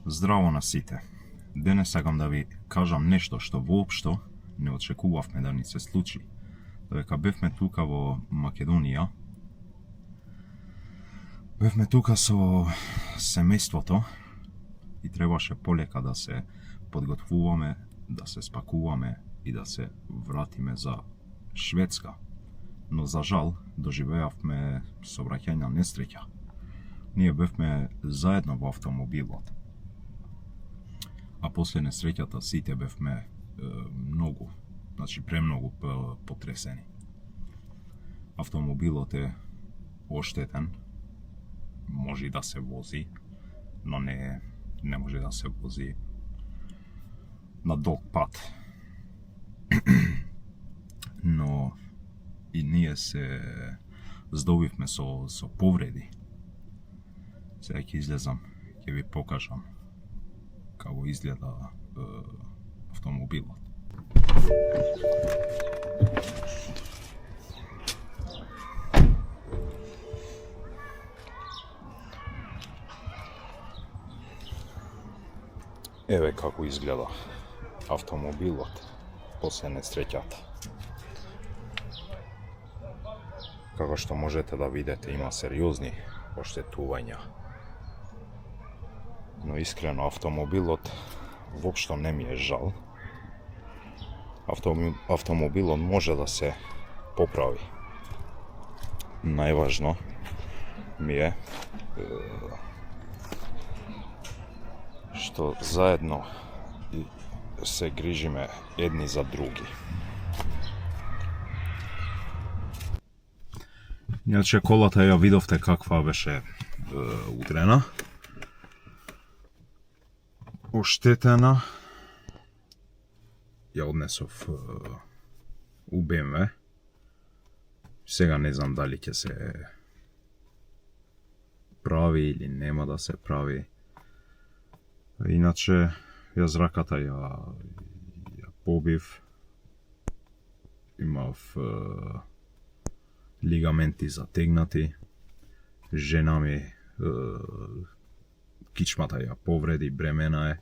Здраво на сите. Денес сакам да ви кажам нешто што воопшто не очекувавме да ни се случи. Додека бевме тука во Македонија, бевме тука со семејството и требаше полека да се подготвуваме, да се спакуваме и да се вратиме за Шведска. Но за жал доживеавме сообраќајна несреќа. Ние бевме заедно во автомобилот. А после несреќата сите бевме многу, премногу потресени. Автомобилот е оштетен, може да се вози, но не може да се вози на долг пат. Но и ние се здобивме со повреди. Сега ќе излезам, ќе ви покажам како изгледа автомобилот. Еве како изгледа автомобилот после несреќата. Како што можете да видите, има сериозни оштетувања. Но искрено, автомобилот воопшто не ми е жал. Автомобилот може да се поправи. Најважно ми е што заедно се грижиме едни за други. Иначе колата ја видовте каква беше удрена, оштетена. Ја однесов у БМВ. Сега не знам дали ќе се прави или нема да се прави. Иначе јас раката ја побив. Имав лигаменти затегнати. Жена ми кичмата ја повреди, бремена е.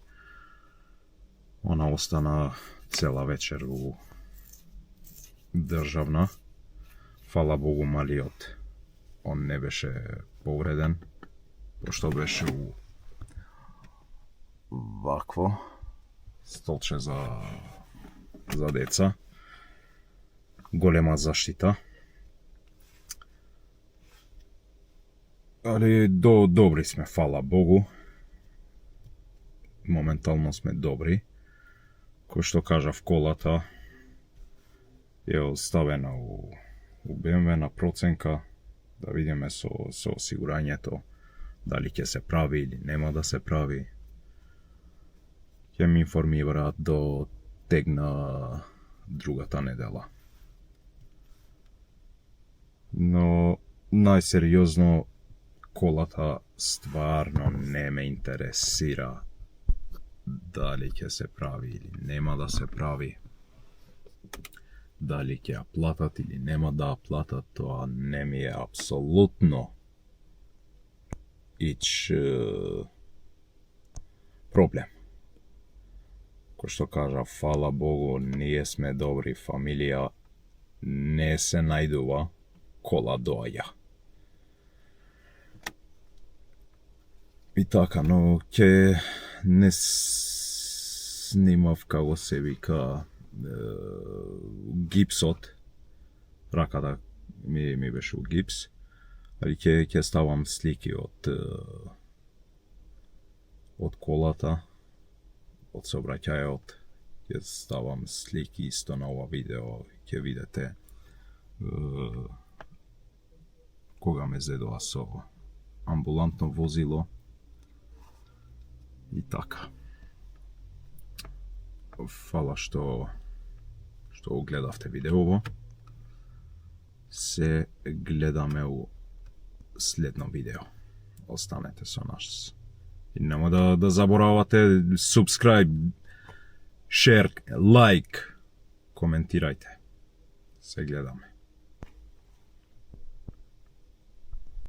Она остана цела вечер у државна. Фала Богу, малиот он не беше повреден, пошто беше у вакво столче за деца. Голема заштита. Али добри сме, фала Богу. Моментално сме добри. Кој што кажав, колата е оставена у БМВ на проценка, да видиме со осигурањето дали ќе се прави или нема да се прави. Ќе ми информираат до тегна другата недела. Но најсериозно, колата стварно не ме интересира дали ќе се прави или нема да се прави. Дали ќе ја платат или нема да ја платат, тоа не ми е апсолутно проблем. Кој што кажа, фала Богу, ние сме добри, фамилија не се најдува, кола доаѓа. И така, но ќе не снимав, како се вика, гипсот. Раката ми беше у гипс. Али ќе ставам слики од колата, од сообраќајот. Ќе ставам слики исто на ова видео. Ќе видите кога ме зедоа со амбулантно возило. И така. Фала што огледавте видеово. Се гледаме у следно видео. Останете со нас. И нема да заборавате subscribe, share, like, коментирајте. Се гледаме.